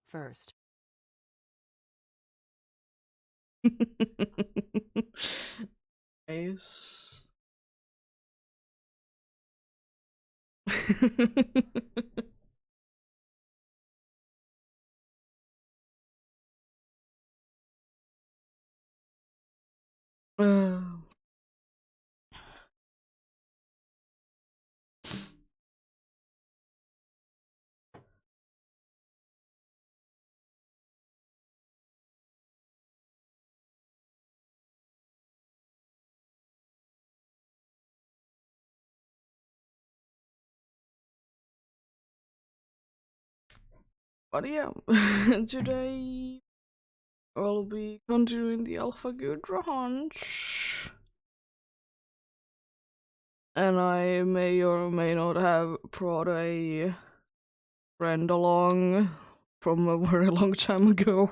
first. Nice. uh, but yeah, today I'll be continuing the Alpha Gudra hunch. And I may or may not have brought a friend along from a very long time ago.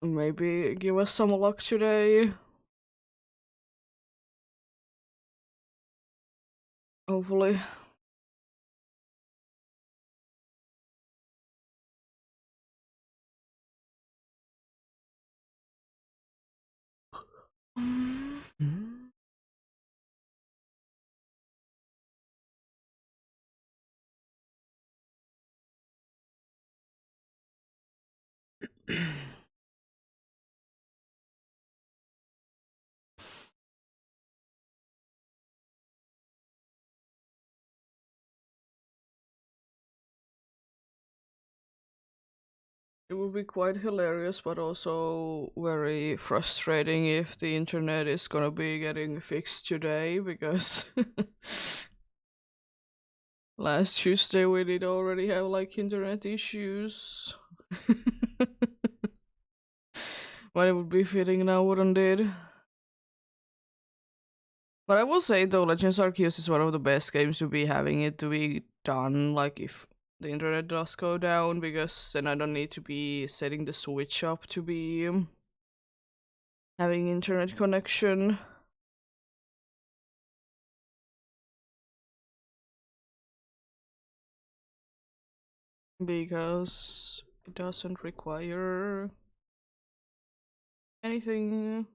Maybe give us some luck today. Hopefully. It would be quite hilarious, but also very frustrating if the internet is gonna be getting fixed today, because last Tuesday we did already have like internet issues. But it would be fitting now, wouldn't it? But I will say though, Legends Arceus is one of the best games to be having it to be done, like if the internet does go down, because then I don't need to be setting the Switch up to be having internet connection. Because it doesn't require anything.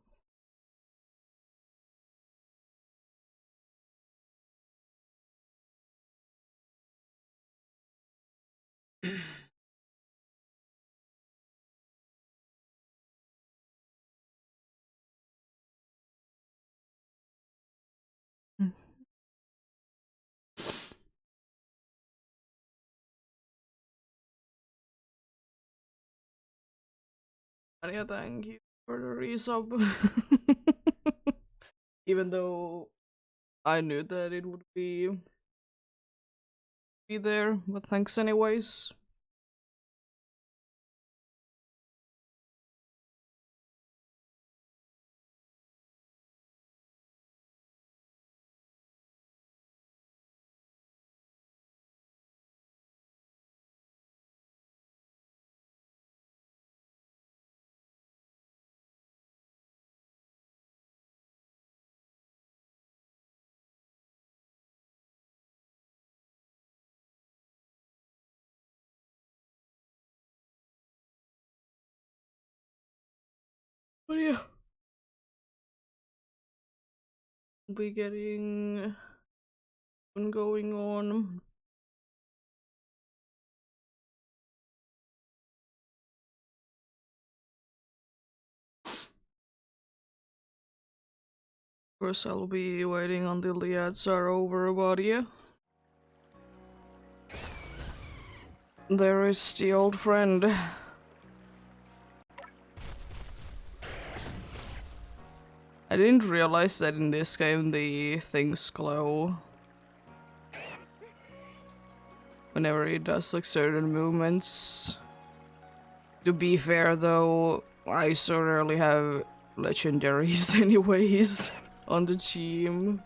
Yeah, thank you for the resub. Even though I knew that it would be there, but thanks anyways. But yeah, be getting going on. Of course, I'll be waiting until the ads are over, but yeah. There is the old friend. I didn't realize that in this game the things glow whenever he does like certain movements. To be fair though, I so rarely have legendaries anyways on the team.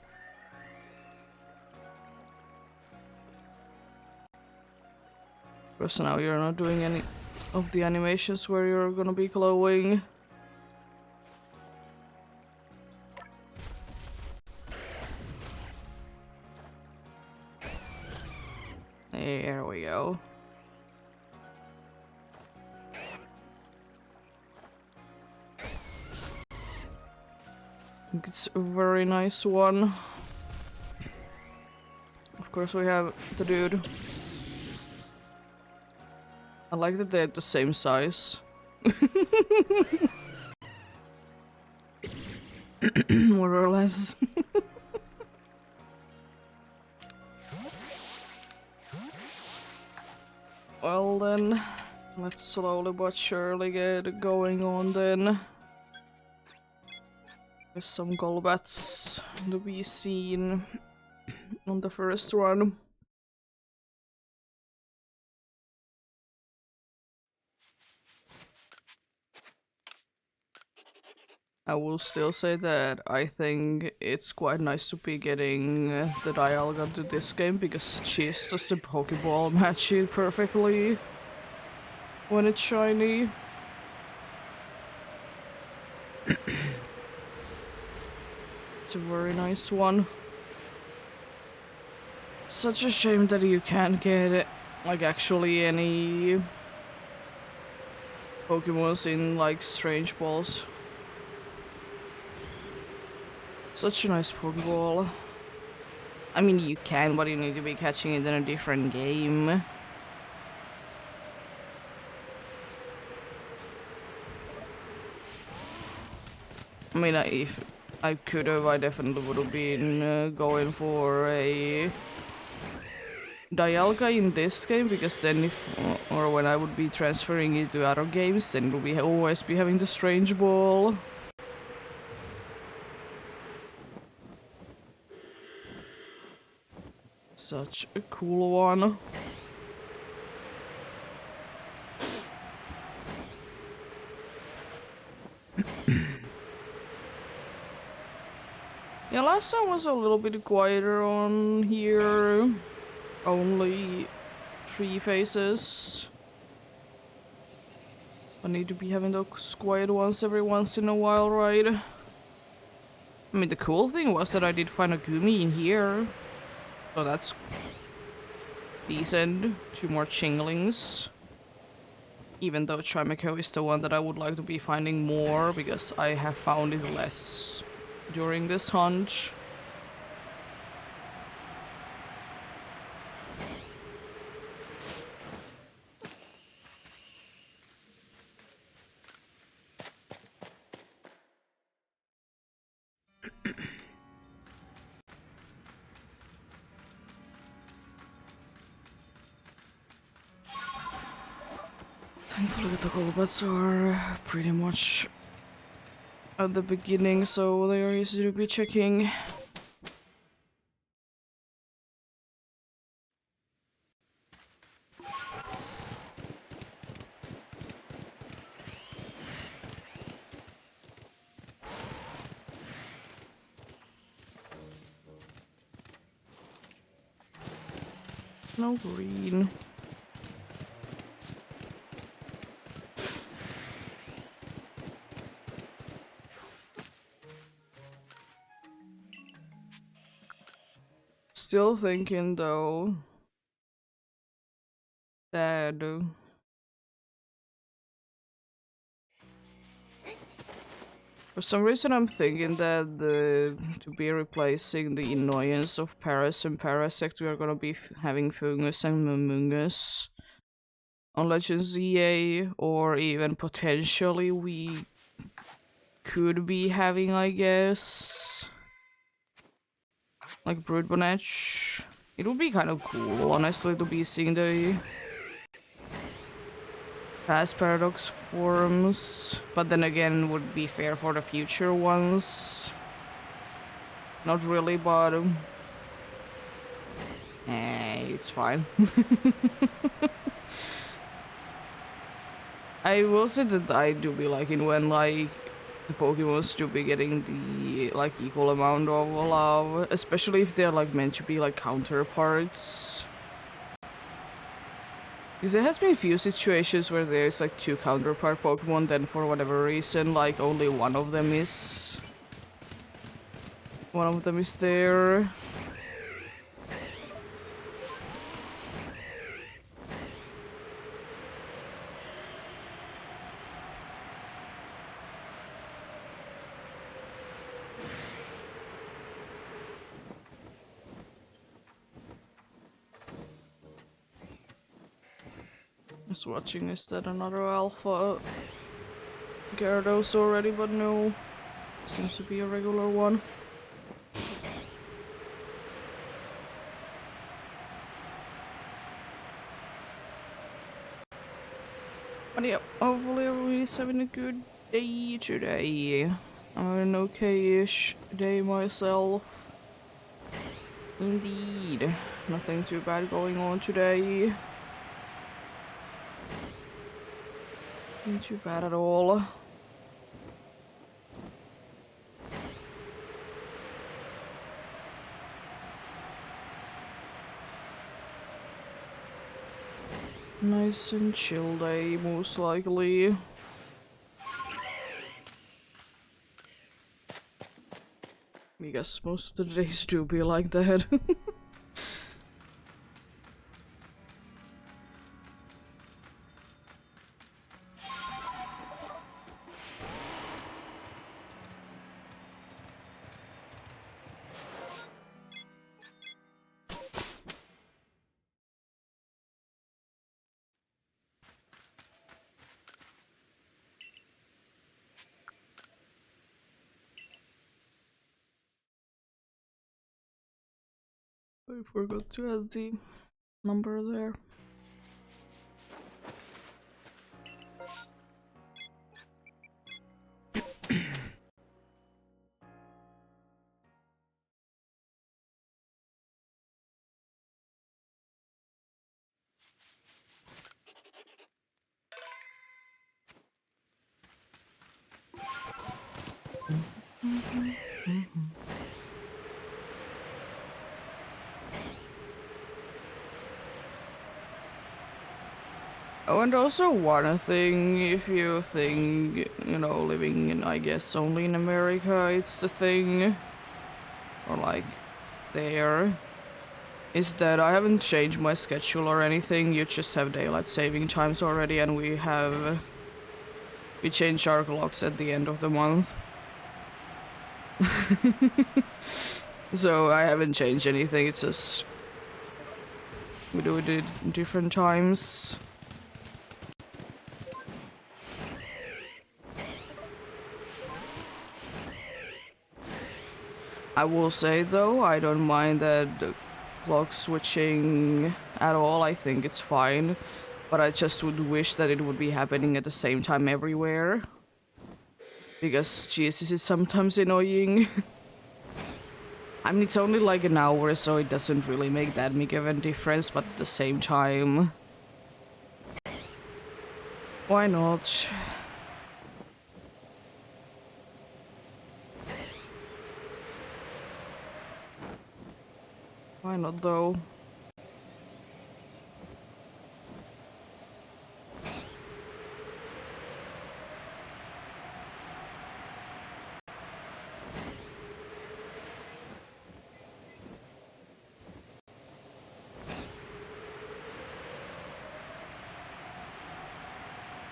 Because now you're not doing any of the animations where you're gonna be glowing. There we we go. I think it's a very nice one. Of course we have the dude. I like that they're the same size. More or less. Well then, let's slowly but surely get going on then. There's some Golbats to be seen on the first run. I will still say that I think it's quite nice to be getting the Dialga to this game because she's just a Pokeball match it perfectly when it's shiny. It's a very nice one. Such a shame that you can't get like actually any Pokemons in like Strange Balls. Such a nice Pokeball. I mean, you can, but you need to be catching it in a different game. I mean, if I could have, I definitely would have been going for a Dialga in this game, because then if, or when I would be transferring it to other games, then we'll be always be having the Strange Ball. Such a cool one. Yeah, last time was a little bit quieter on here. Only 3 faces. I need to be having those quiet ones every once in a while, right? I mean, the cool thing was that I did find a Gumi in here. So that's decent. 2 more Chinglings. Even though Chimecho is the one that I would like to be finding more, because I have found it less during this hunt. Thankfully the Golbats are pretty much at the beginning, so they are easy to be checking. No green. Still thinking though that for some reason I'm thinking that to be replacing the annoyance of Paras and Parasect, we are gonna be having Fungus and Momungus on Legends ZA, or even potentially we could be having, I guess, like Broodbonnet. It would be kind of cool, honestly, to be seeing the past Paradox forms, but then again, would be fair for the future ones. Not really, but it's fine. I will say that I do be liking when like the Pokemons do be getting the like equal amount of love, especially if they're like meant to be like counterparts. Because there has been a few situations where there's like 2 counterpart Pokemon, then for whatever reason like only one of them is there. was watching, is that another alpha Gyarados already, but no. Seems to be a regular one. But yeah, hopefully everybody's having a good day today. I'm having an okay-ish day myself. Indeed. Nothing too bad going on today. Nothing too bad at all. Nice and chill day, most likely. I guess most of the days do be like that. I forgot to add the number there. Oh, and also one thing, if you think, you know, living in, I guess, only in America, it's the thing, or like, there, is that I haven't changed my schedule or anything, you just have daylight saving times already, and we change our clocks at the end of the month. So I haven't changed anything, it's just, we do it at different times. I will say though, I don't mind that the clock switching at all, I think it's fine. But I just would wish that it would be happening at the same time everywhere. Because Jesus is sometimes annoying. I mean, it's only like an hour, so it doesn't really make that big of a difference, but at the same time... Why not? Why not though?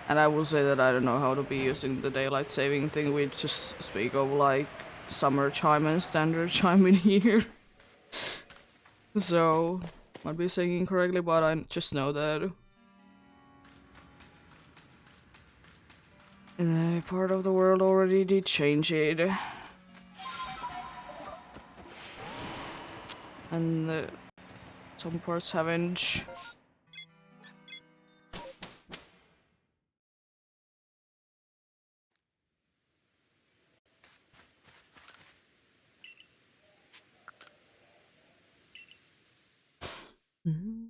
And I will say that I don't know how to be using the daylight saving thing. We just speak of like summer time and standard time in here. So, might be saying incorrectly, but I just know that in a part of the world already did change it. And some parts haven't. Mm-hmm.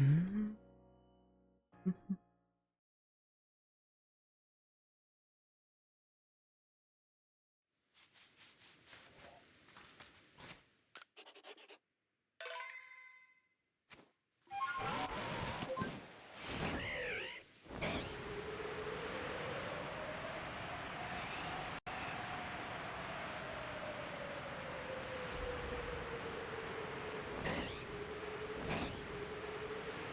Mm-hmm.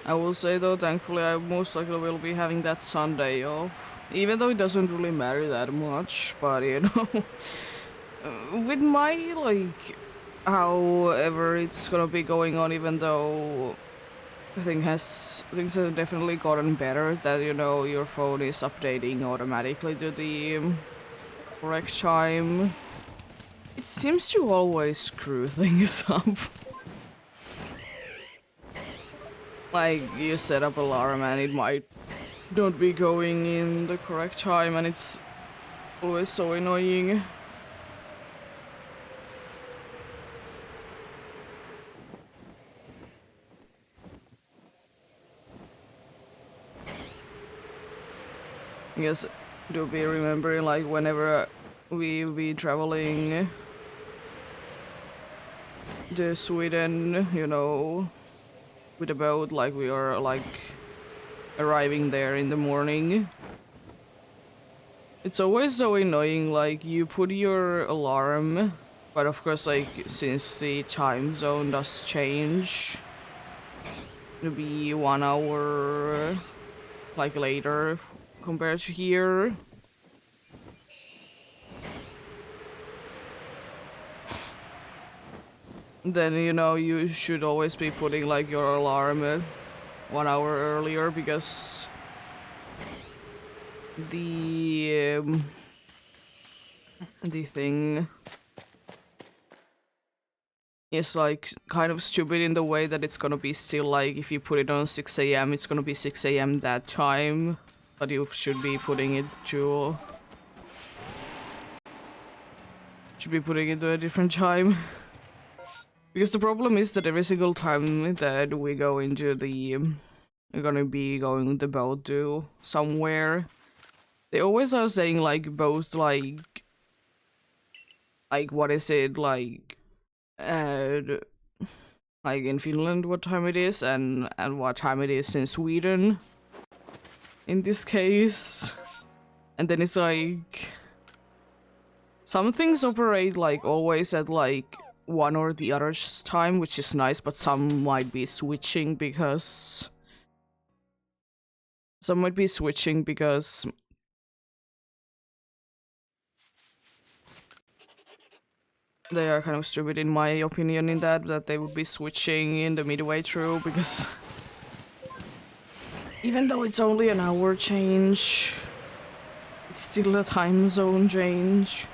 I will say though, thankfully I most likely will be having that Sunday off. Even though it doesn't really matter that much, but you know, with my like, however it's gonna be going on, even though things have definitely gotten better. That you know your phone is updating automatically to the correct time. It seems to always screw things up. Like you set up alarm and it might not be going in the correct time, and it's always so annoying. I guess do be remembering like whenever we be traveling to Sweden, you know, with a boat, like we are like arriving there in the morning. It's always so annoying, like you put your alarm, but of course like since the time zone does change, it'll be 1 hour like later compared to here. Then you know you should always be putting like your alarm 1 hour earlier, because the thing is like kind of stupid in the way that it's gonna be still like if you put it on 6 a.m. it's gonna be 6 a.m. that time, but you should be putting it to a different time. Because the problem is that every single time that we go into we're gonna be going the boat to somewhere, they always are saying like both like what is it uh like in Finland what time it is, and what time it is in Sweden in this case. And then it's like some things operate like always at like one or the other's time, which is nice, but some might be switching because they are kind of stupid in my opinion in that they would be switching in the midway through, because even though it's only an hour change, it's still a time zone change.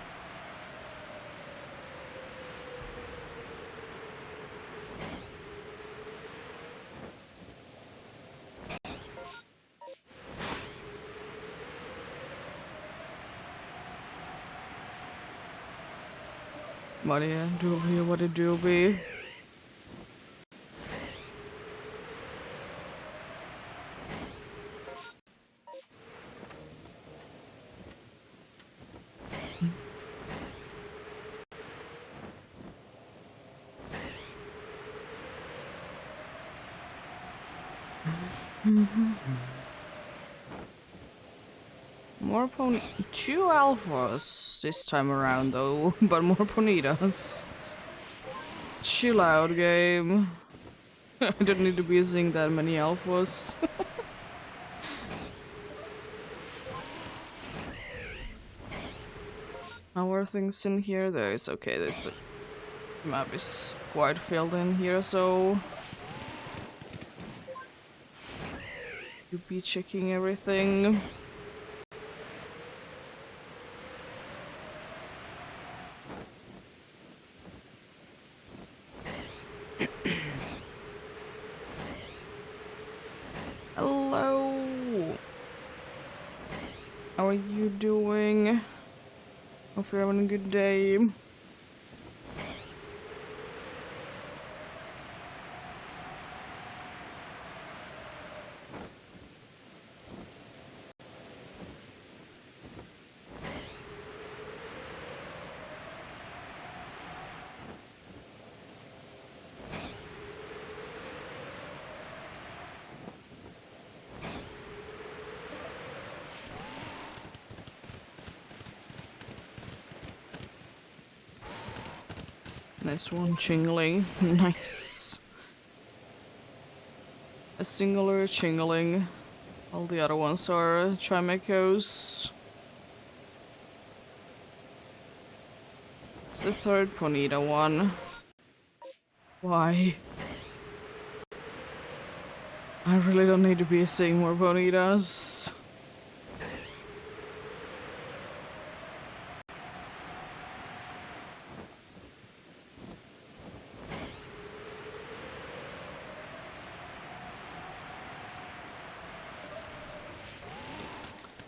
But yeah, doobie, what a doobie. More two alphas this time around though, but more ponitas. Chill out, game. I don't need to be seeing that many alphas. How are things in here? There is okay, this map is quite filled in here, so you'll be checking everything. Hello. How are you doing? Hope you're having a good day. Nice one, Chingling. Nice. a singular chingling. All the other ones are Chimecos. It's the third Ponita one. Why? I really don't need to be seeing more Bonitas.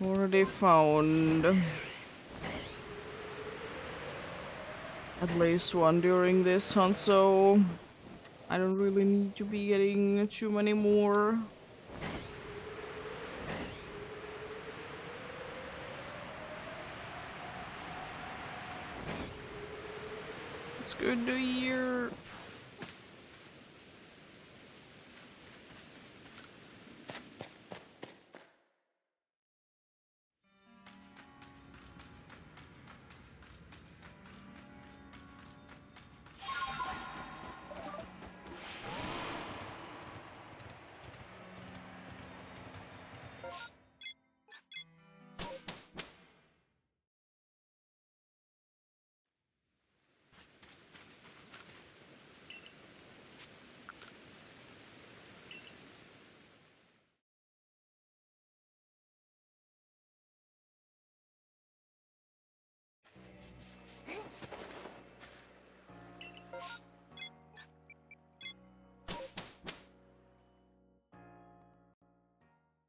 Already found at least one during this hunt, so I don't really need to be getting too many more. It's good to hear.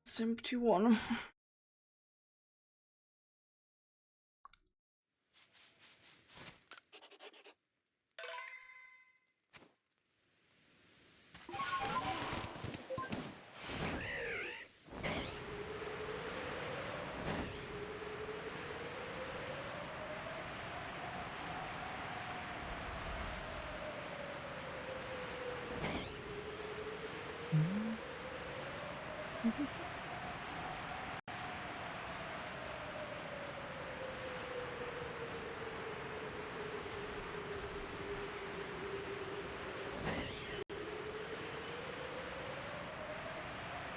It's empty one.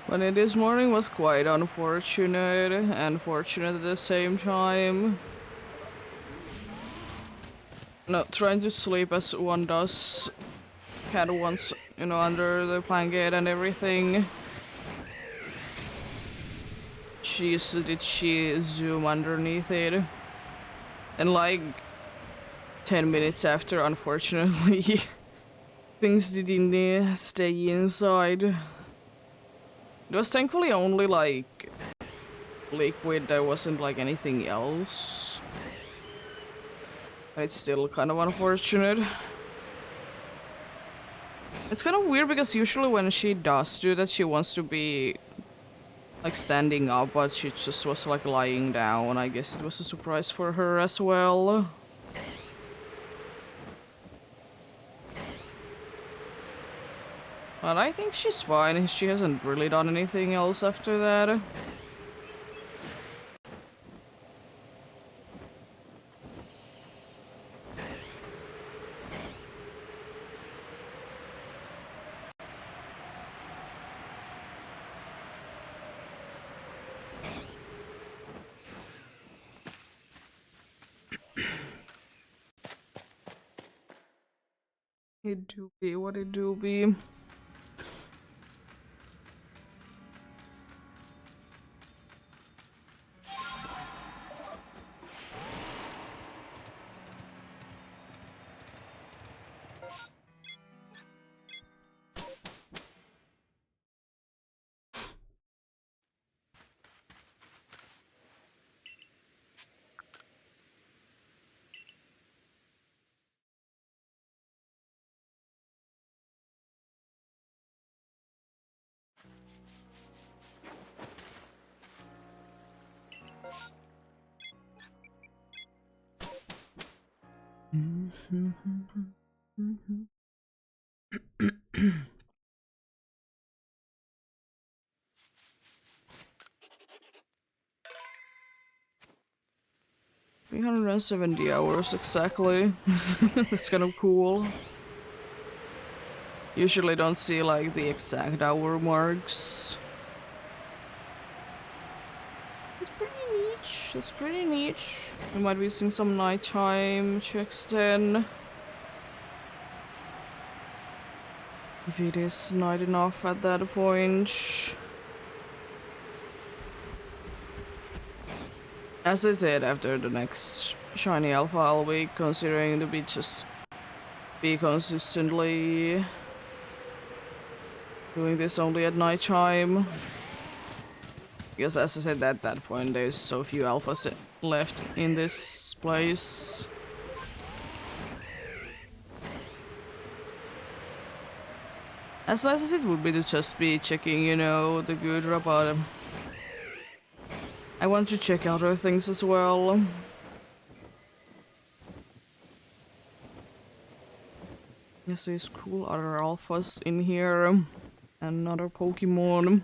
But this morning was quite unfortunate and fortunate at the same time. Not trying to sleep as one does. Cat once, you know, under the blanket and everything. Did she zoom underneath it? And like 10 minutes after, unfortunately, things didn't stay inside. It was thankfully only like liquid, there wasn't like anything else. But it's still kind of unfortunate. It's kind of weird because usually when she does do that, she wants to be like standing up, but she just was like lying down. I guess it was a surprise for her as well. But I think she's fine. She hasn't really done anything else after that. It do be what it do be. $370 exactly. That's kind of cool. Usually don't see like the exact hour marks. It's pretty niche. That's pretty niche. We might be seeing some nighttime checks then. If it is night enough at that point. As I said, after the next shiny alpha, I'll be considering to be consistently doing this only at nighttime. Because as I said, at that point there's so few alphas left in this place. As nice as it would be to just be checking, you know, the good about I want to check other things as well. Yes, there's cool other alphas in here. Another Pokemon.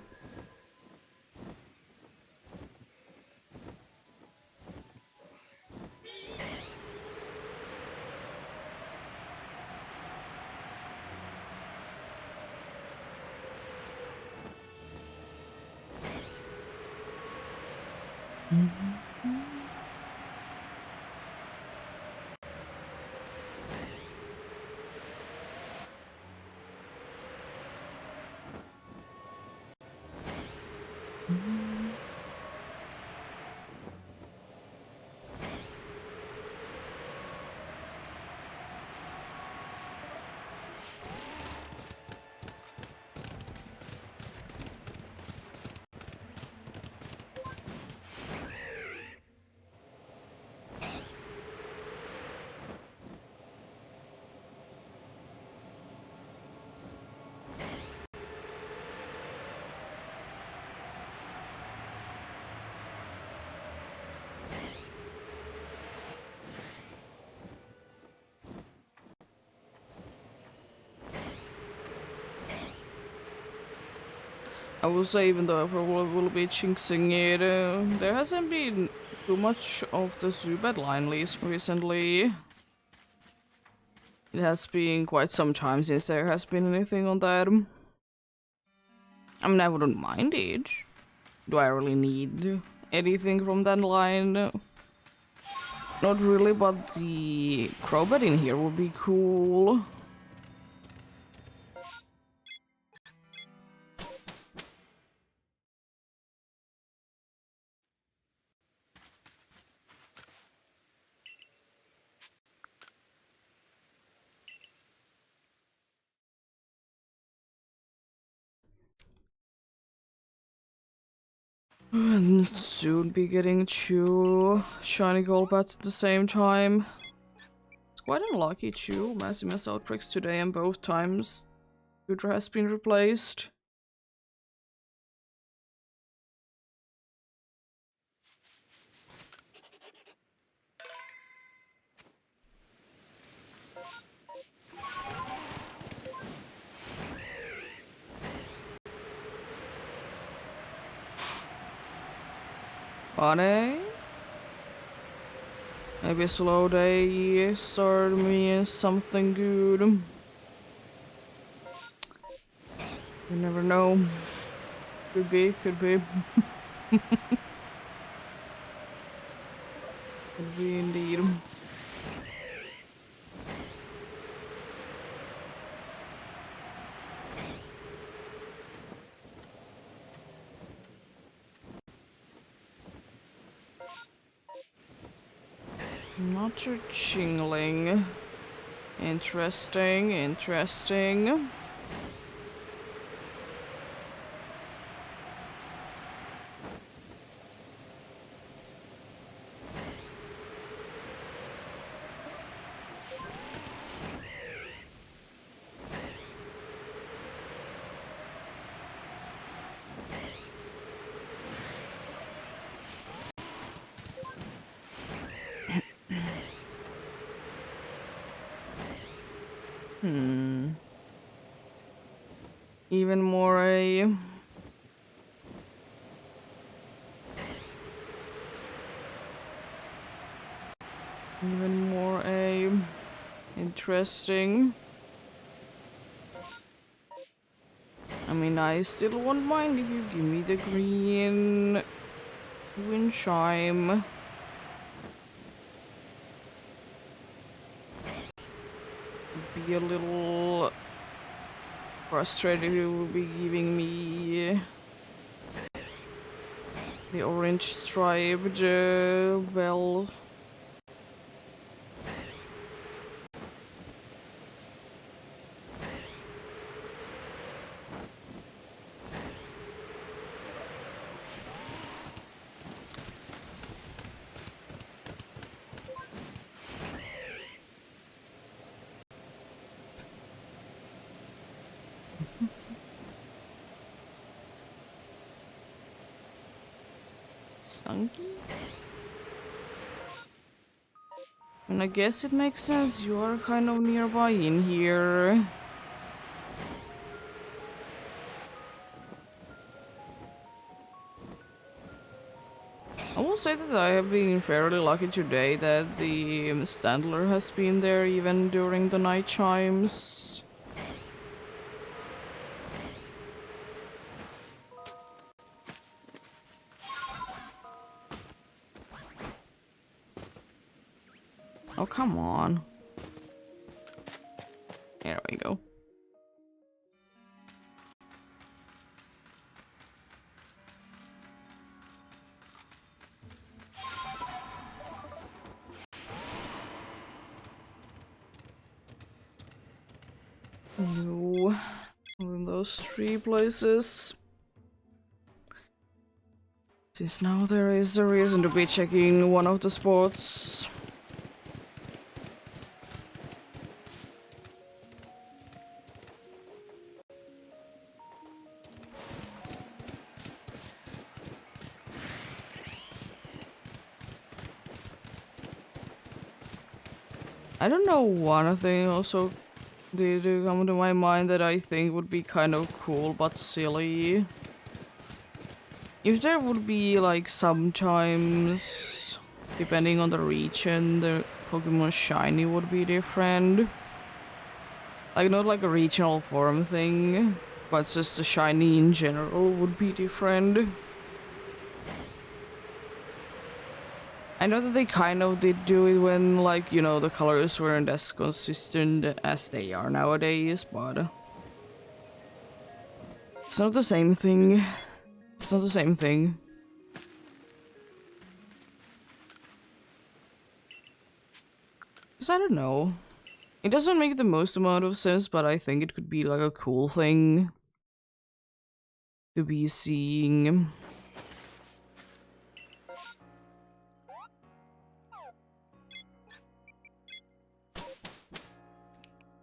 I will say, even though I probably will be jinxing it, there hasn't been too much of the Zubat line recently. It has been quite some time since there has been anything on that. I mean, I wouldn't mind it. Do I really need anything from that line? Not really, but the Crobat in here would be cool. Soon be getting 2 shiny Golbats at the same time. It's quite unlucky too. Massimus outbreaks today and both times Hydra has been replaced. Funny. Maybe a slow day started me something good. You never know. Could be, could be. Could be indeed. Not your chingling. Interesting, interesting. Even more Even more interesting. I mean, I still won't mind if you give me the green wind chime. Be a little frustrated if you will be giving me the orange striped bell. Stunky? And I guess it makes sense, you are kind of nearby in here. I will say that I have been fairly lucky today that the Standler has been there even during the night chimes. Oh, come on. There we go. No. In those 3 places. Since now there is a reason to be checking one of the spots. I don't know, one thing also did come to my mind that I think would be kind of cool but silly. If there would be like sometimes, depending on the region, the Pokemon shiny would be different. Like not like a regional form thing, but just the shiny in general would be different. I know that they kind of did do it when, like, you know, the colors weren't as consistent as they are nowadays, but it's not the same thing. It's not the same thing. Because I don't know. It doesn't make the most amount of sense, but I think it could be like a cool thing to be seeing.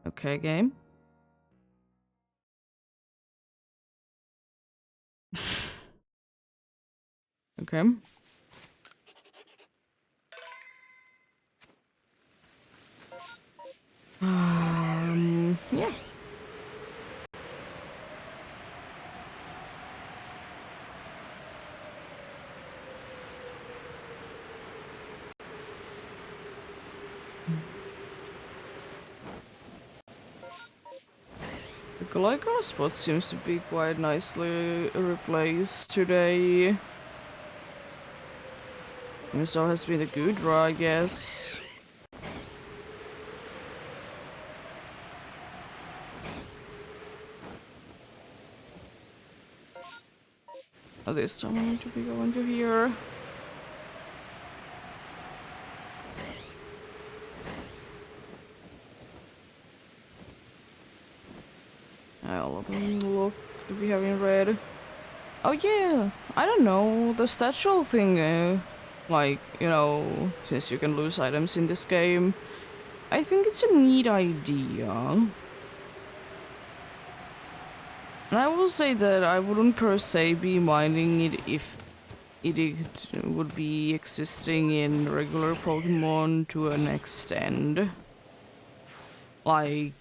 Okay, game. Okay. Yeah. The Glycol spot seems to be quite nicely replaced today. And so has been a good draw, I guess. Oh, this time I need to be going to here. All of them look to be having red. Oh yeah, I don't know, the statue thing, like, you know, since you can lose items in this game, I think it's a neat idea. And I will say that I wouldn't per se be minding it if it would be existing in regular Pokemon to an extent. Like,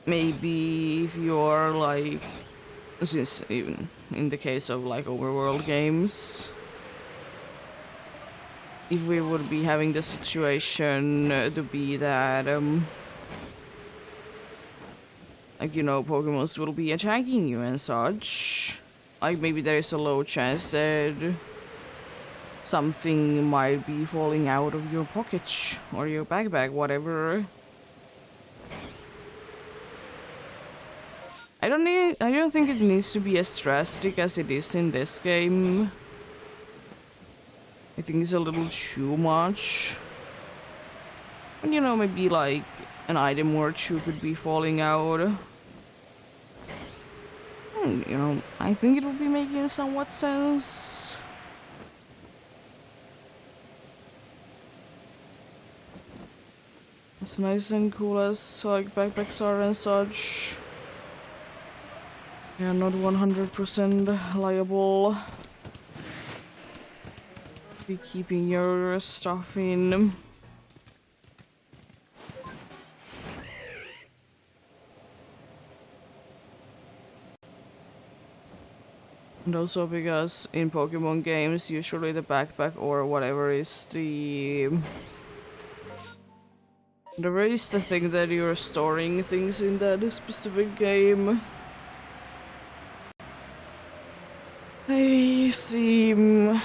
maybe if you're like, since even in the case of like overworld games, if we would be having the situation to be that like, you know, Pokemons will be attacking you and such. Like, maybe there is a low chance that something might be falling out of your pocket or your backpack, whatever. I don't think it needs to be as drastic as it is in this game. I think it's a little too much. And you know, maybe like an item or two could be falling out. You know, I think it would be making somewhat sense. It's nice and cool as like backpacks are and such. They are not 100% liable. Be keeping your stuff in. And also because in Pokemon games, usually the backpack or whatever is the is the thing that you're storing things in that specific game. They seem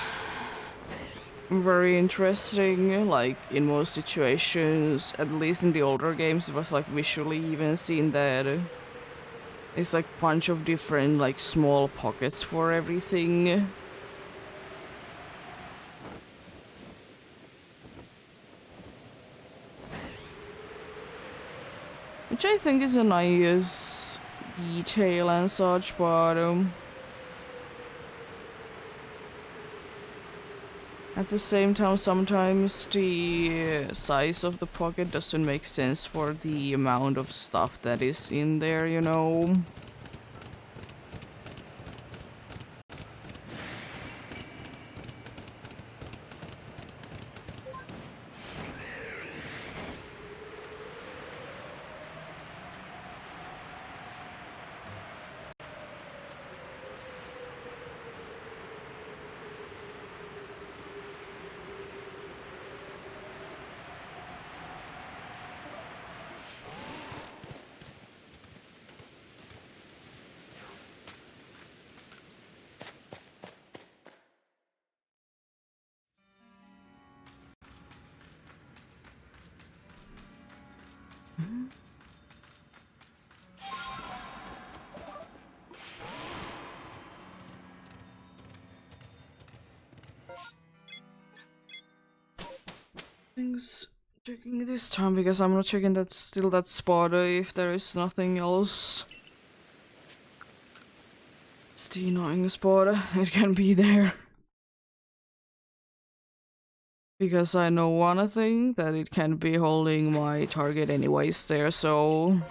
very interesting, like in most situations, at least in the older games, it was like visually even seen that it's like bunch of different like small pockets for everything. Which I think is a nice detail and such, but at the same time, sometimes the size of the pocket doesn't make sense for the amount of stuff that is in there, you know? Things checking this time because I'm not checking that spot if there is nothing else. It's the annoying spot. It can be there. Because I know one thing that it can be holding my target anyways there, so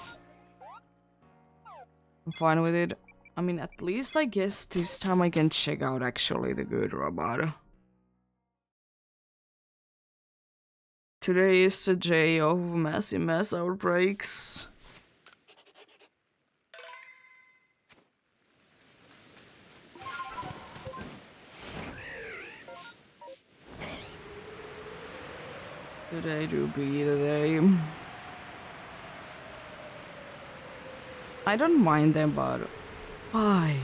I'm fine with it. I mean, at least I guess this time I can check out actually the good robot. Today is the day of massive mass outbreaks. Today do be the day. I don't mind them, but why?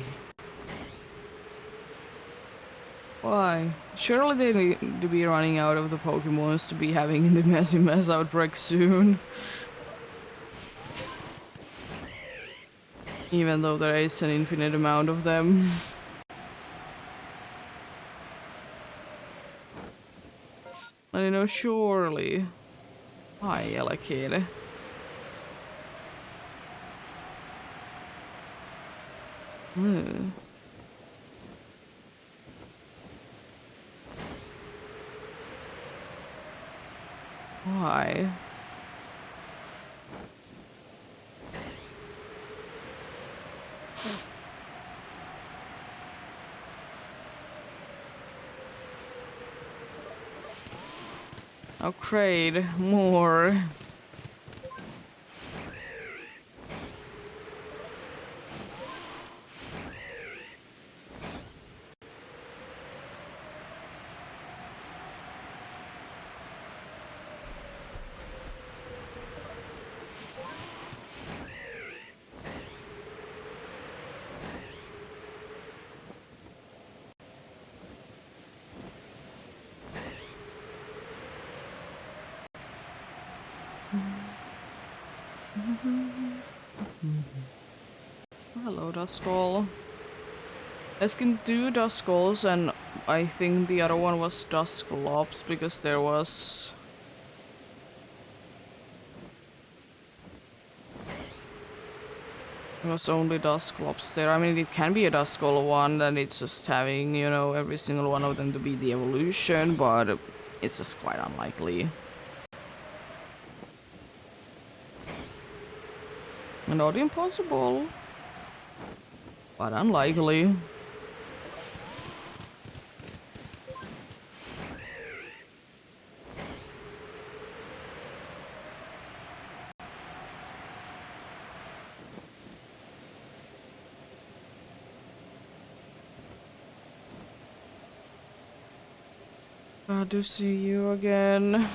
Why? Surely they need to be running out of the Pokemons to be having in the massive mass outbreak soon. Even though there is an infinite amount of them. I know, surely. Ai, jälkeen. Why? Oh, Kraid, more. hello, Duskull. I can do Duskulls, and I think the other one was Dusclops because there was. There was only Dusclops there. I mean, it can be a Duskull one, and it's just having, you know, every single one of them to be the evolution, but it's just quite unlikely. Not impossible, but unlikely. Glad to see you again.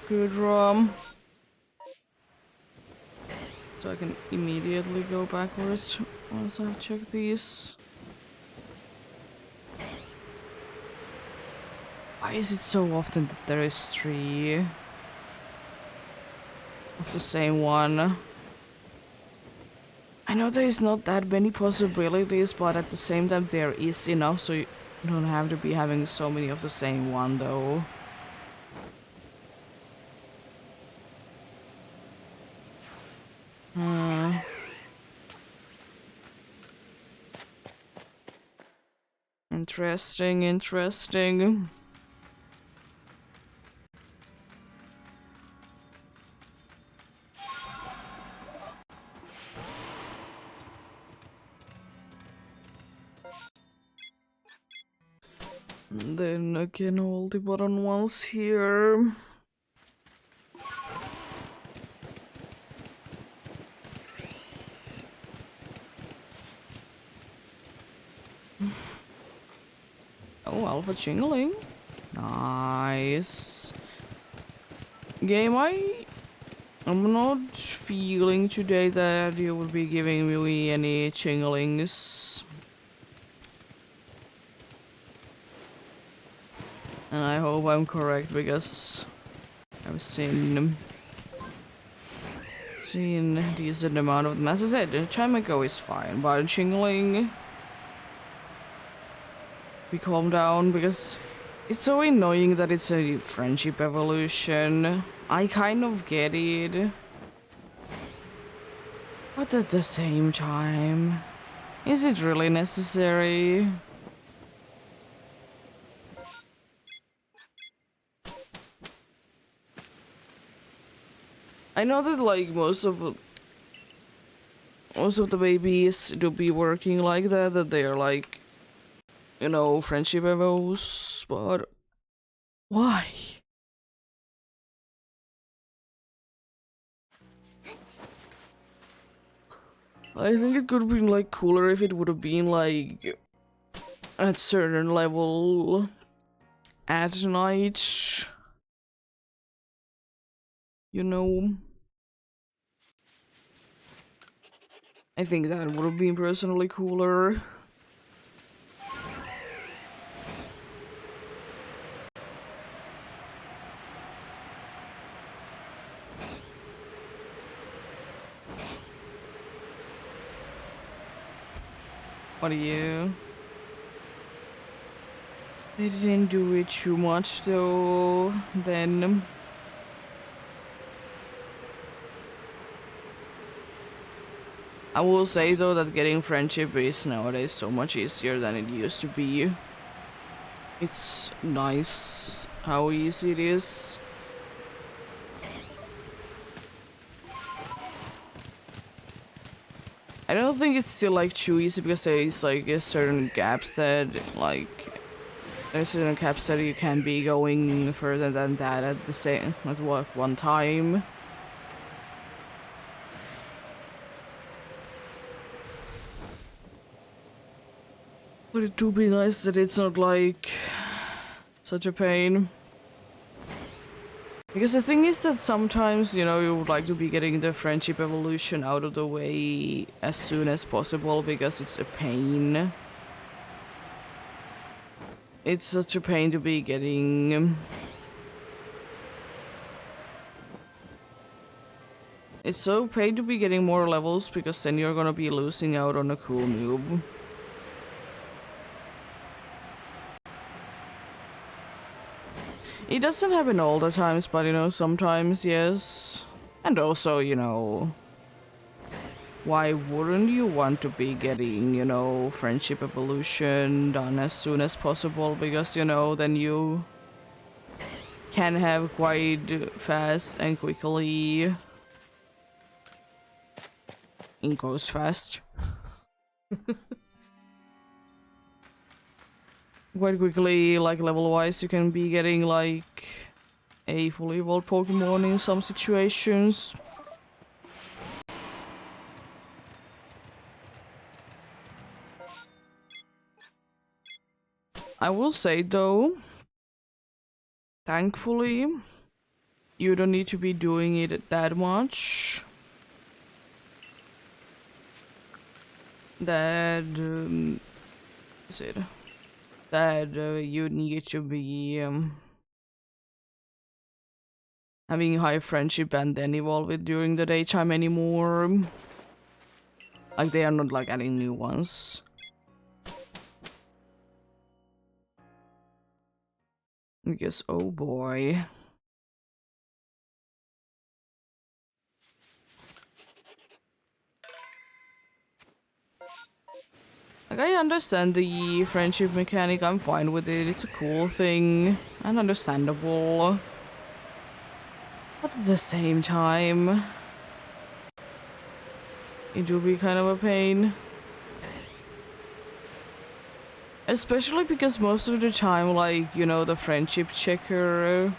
Good rum. So I can immediately go backwards once I check these. Why is it so often that there is 3 of the same one? I know there is not that many possibilities, but at the same time there is enough, so you don't have to be having so many of the same one though. Interesting, interesting. And then again, all the bottom ones here. Oh, Alpha Jingling. Nice. Game, I'm not feeling today that you will be giving me any Chinglings. And I hope I'm correct because I've seen a decent amount of them. As I said, the time ago is fine, but Chingling, we calm down because it's so annoying that it's a friendship evolution. I kind of get it, but at the same time, is it really necessary? I know that like most of the babies do be working like that they are like, you know, friendship evos, but why? I think it could have been like cooler if it would have been like at certain level at night, you know. I think that would have been personally cooler. What are you? They didn't do it too much though, then. I will say though that getting friendship is nowadays so much easier than it used to be. It's nice how easy it is. I don't think it's still like too easy because there's like a certain gaps that like there's certain gaps that you can be going further than that at the same at one time. But it would be nice that it's not like such a pain. Because the thing is that sometimes, you know, you would like to be getting the friendship evolution out of the way as soon as possible because it's a pain. It's such a pain to be getting It's so paid to be getting more levels because then you're gonna be losing out on a cool noob. It doesn't happen all the times, but you know, sometimes yes. And also, you know, why wouldn't you want to be getting, you know, friendship evolution done as soon as possible? Because, you know, then you can have quite fast and quickly. It goes fast. Quite quickly, like level wise, you can be getting like a fully evolved Pokemon in some situations. I will say though, thankfully, you don't need to be doing it that much. That is it. That you need to be having high friendship and then evolve it during the daytime anymore. Like they are not like adding new ones. Because oh boy. Like I understand the friendship mechanic, I'm fine with it, it's a cool thing and understandable. But at the same time, it do be kind of a pain. Especially because most of the time, like, you know, the friendship checker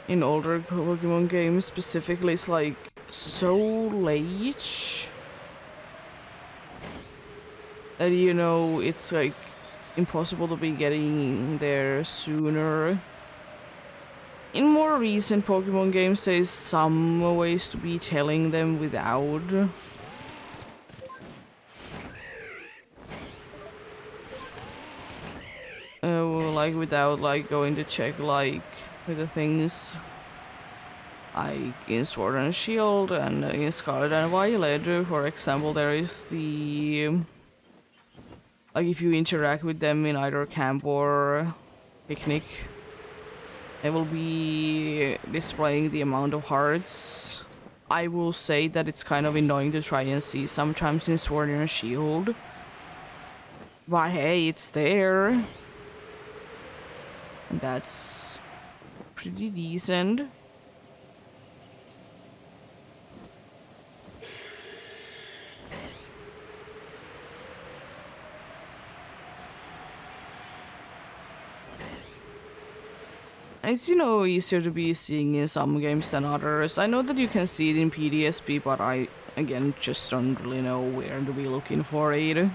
in older Pokemon games specifically is like so late that, you know, it's like impossible to be getting there sooner. In more recent Pokemon games, there's some ways to be telling them without. Like without like going to check like with the things like in Sword and Shield and in Scarlet and Violet, for example, there is the like if you interact with them in either camp or picnic, they will be displaying the amount of hearts. I will say that it's kind of annoying to try and see sometimes in Sword and Shield, but hey, it's there. And that's pretty decent. It's, you know, easier to be seeing in some games than others. I know that you can see it in PDSP, but I, again, just don't really know where to be looking for it.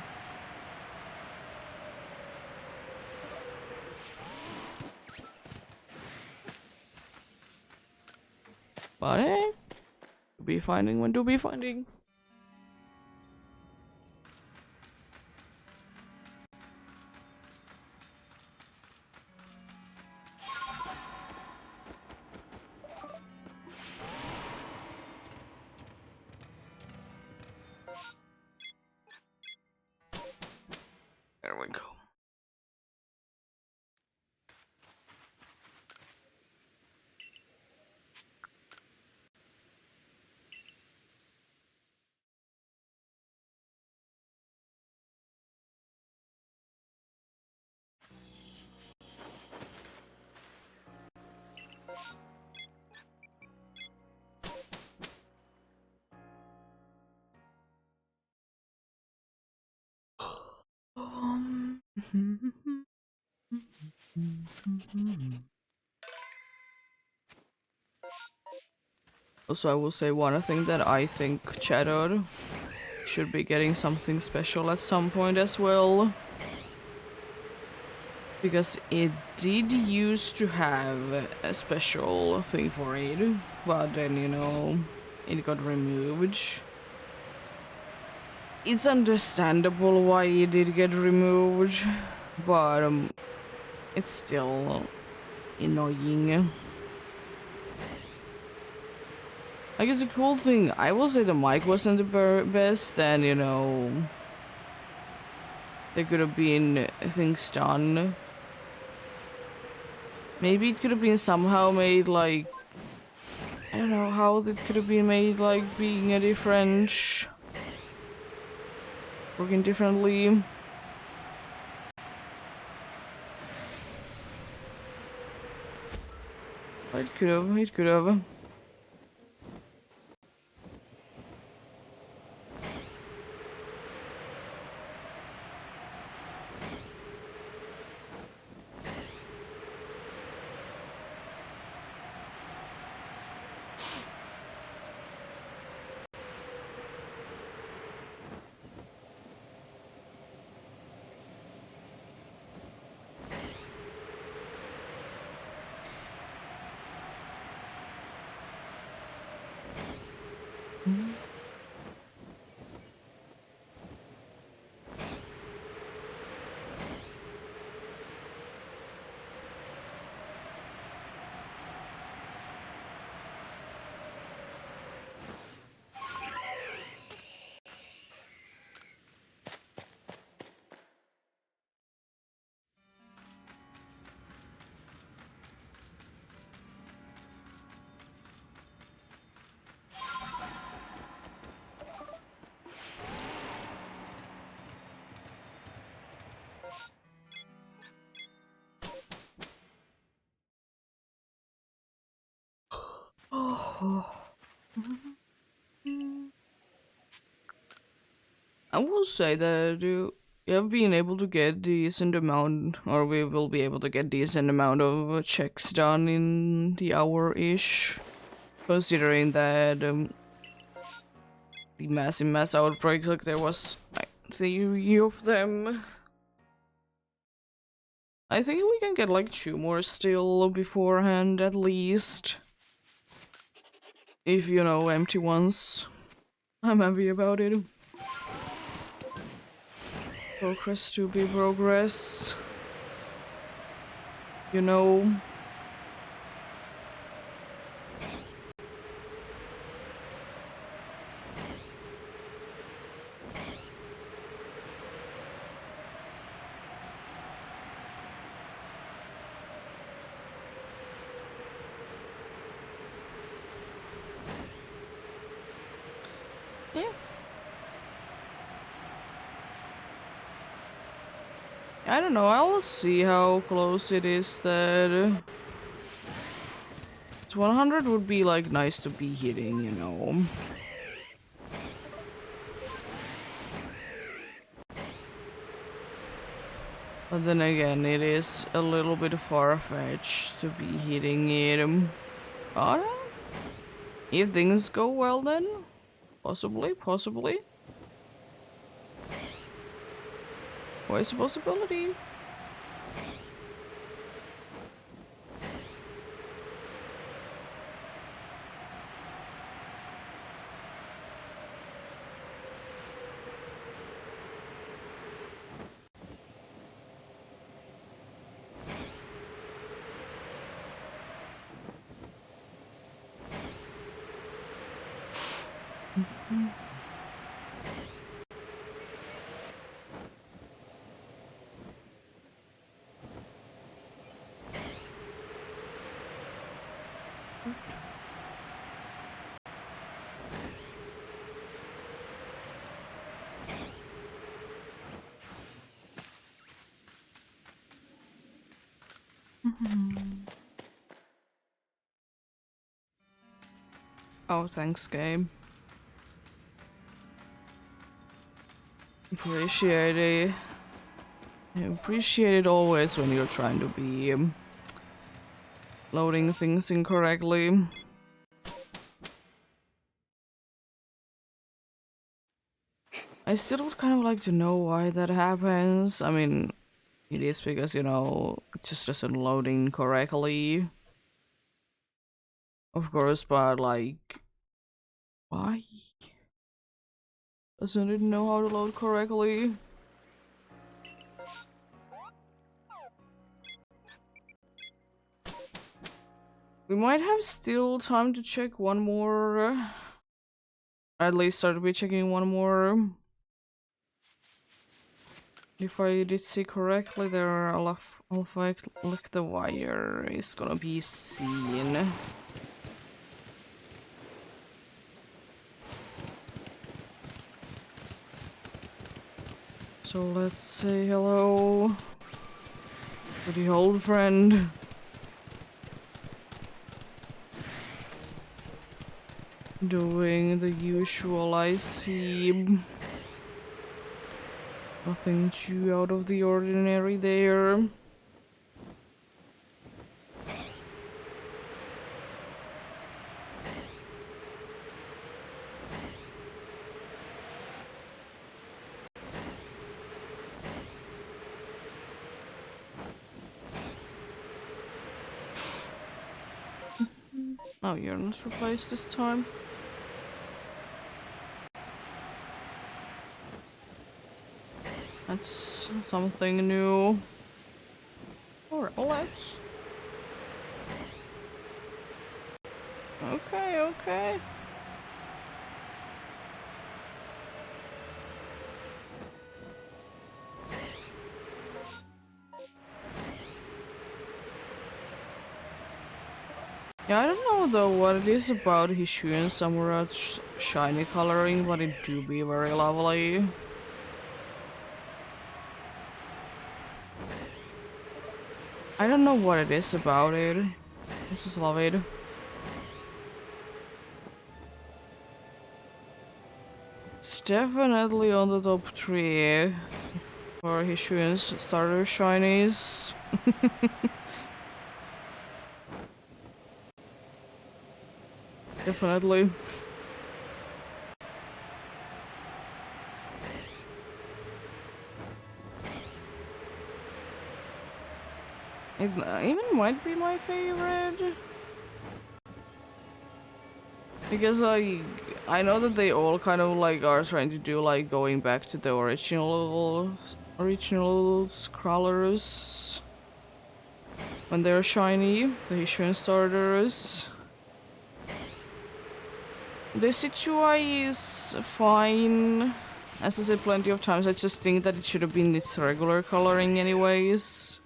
But hey, to be finding when to be finding. There we go. Also, I will say one thing that I think Chatot should be getting something special at some point as well. Because it did used to have a special thing for it, but then, you know, it got removed. It's understandable why it did get removed, but it's still annoying. Like, it's a cool thing. I will say the mic wasn't the best, and you know, there could have been things done. Maybe it could have been somehow made like, I don't know how it could have been made like being a different, working differently. It could have, it could have. I will say that you have been able to get decent amount, or we will be able to get decent amount of checks done in the hour-ish, considering that the massive mass outbreaks, like there was like 3 of them. I think we can get like 2 more still beforehand at least. If you know, empty ones. I'm happy about it. Progress to be progress. You know. Yeah. I don't know, I'll see how close it is that... It's 100 would be like nice to be hitting, you know. But then again, it is a little bit far-fetched to be hitting it. Alright. If things go well then, possibly. Always a possibility. Oh, thanks, game. Appreciate it. I appreciate it always when you're trying to be loading things incorrectly. I still would kind of like to know why that happens. I mean, it is because, you know, it just doesn't load in correctly. Of course, but like, why? Doesn't it know how to load correctly? We might have still time to check one more. At least start to be checking one more. If I did see correctly, there are a lot of like the wire is gonna be seen. So let's say hello to the old friend. Doing the usual, I see. Nothing too out of the ordinary there. Oh, you're not replaced this time. That's something new. Alright, let's. Okay, okay. Yeah, I don't know though what it is about Hishu and Samura's shiny coloring, but it do be very lovely. I don't know what it is about it. I just love it. It's definitely on the top 3 for Hishu's starter shinies. Definitely. It even might be my favorite. Because I know that they all kind of like are trying to do like going back to the original crawlers when they're shiny, the Hishuan starters. The Situai is fine. As I said plenty of times, I just think that it should have been its regular coloring anyways.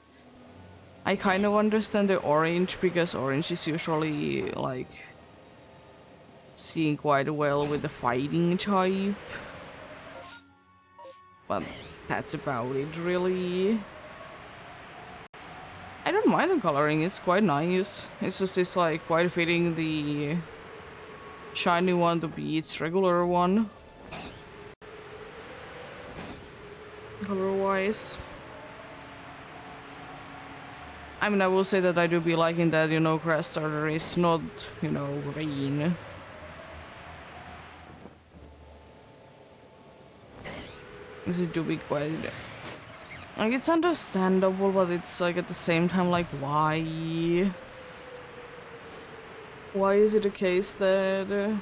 I kind of understand the orange because orange is usually like seeing quite well with the fighting type. But that's about it really. I don't mind the coloring, it's quite nice. It's just it's like quite fitting the shiny one to be its regular one. Color wise. I mean, I will say that I do be liking that, you know, grass starter is not, you know, green. This is do be quite... Like, it's understandable, but it's like at the same time, like, why? Why is it the case that...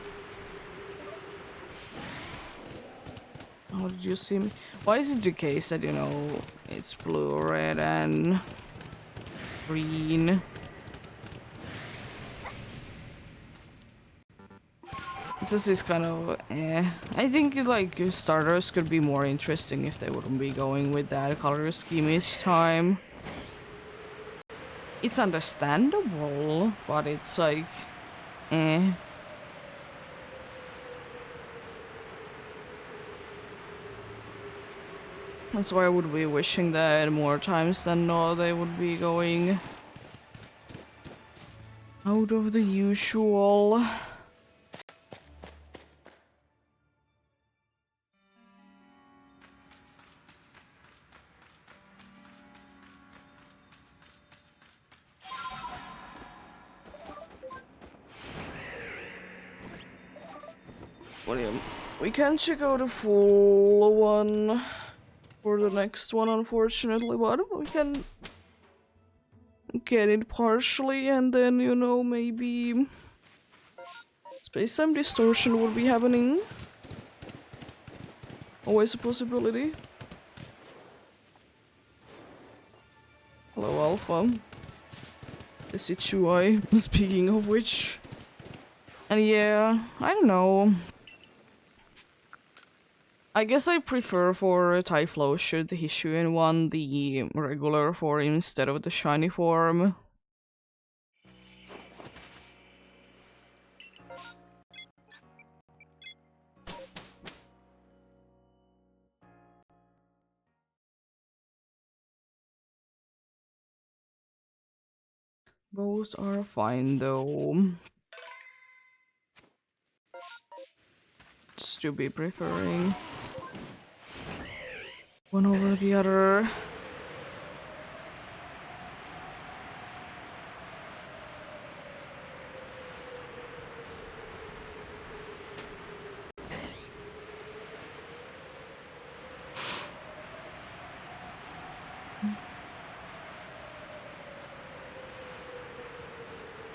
How did you see me? Why is it the case that, you know, it's blue, red, and green? This is kind of eh. I think like starters could be more interesting if they wouldn't be going with that color scheme each time. It's understandable, but it's like eh. That's why I would be wishing that more times than not they would be going out of the usual. We can check out a full one for the next one, unfortunately, but we can get it partially and then, you know, maybe space-time distortion will be happening. Always a possibility. Hello, Alpha. the Situai, speaking of which. And yeah, I don't know. I guess I prefer for Typhlosion the Hisuian one the regular form instead of the shiny form. Both are fine though. Just to be preferring one over the other.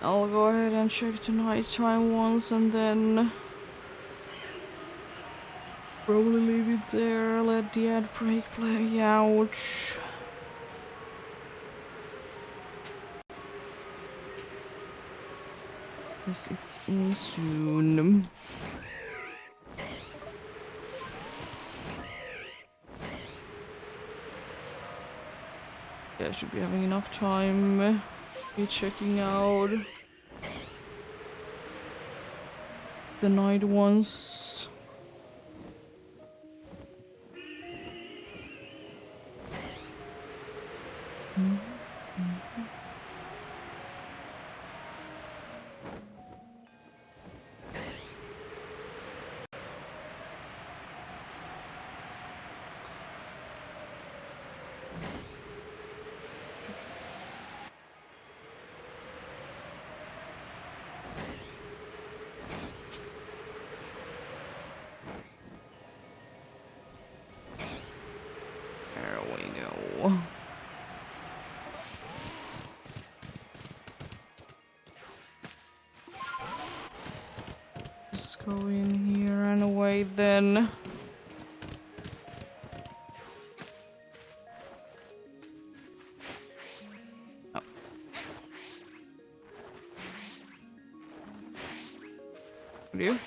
I'll go ahead and check the nighttime ones and then probably leave it there, let the ad break play out. Yes, it's in soon. Yeah, I should be having enough time. Be checking out the night ones. There we go. Just go in here and away then. Oh. What do you?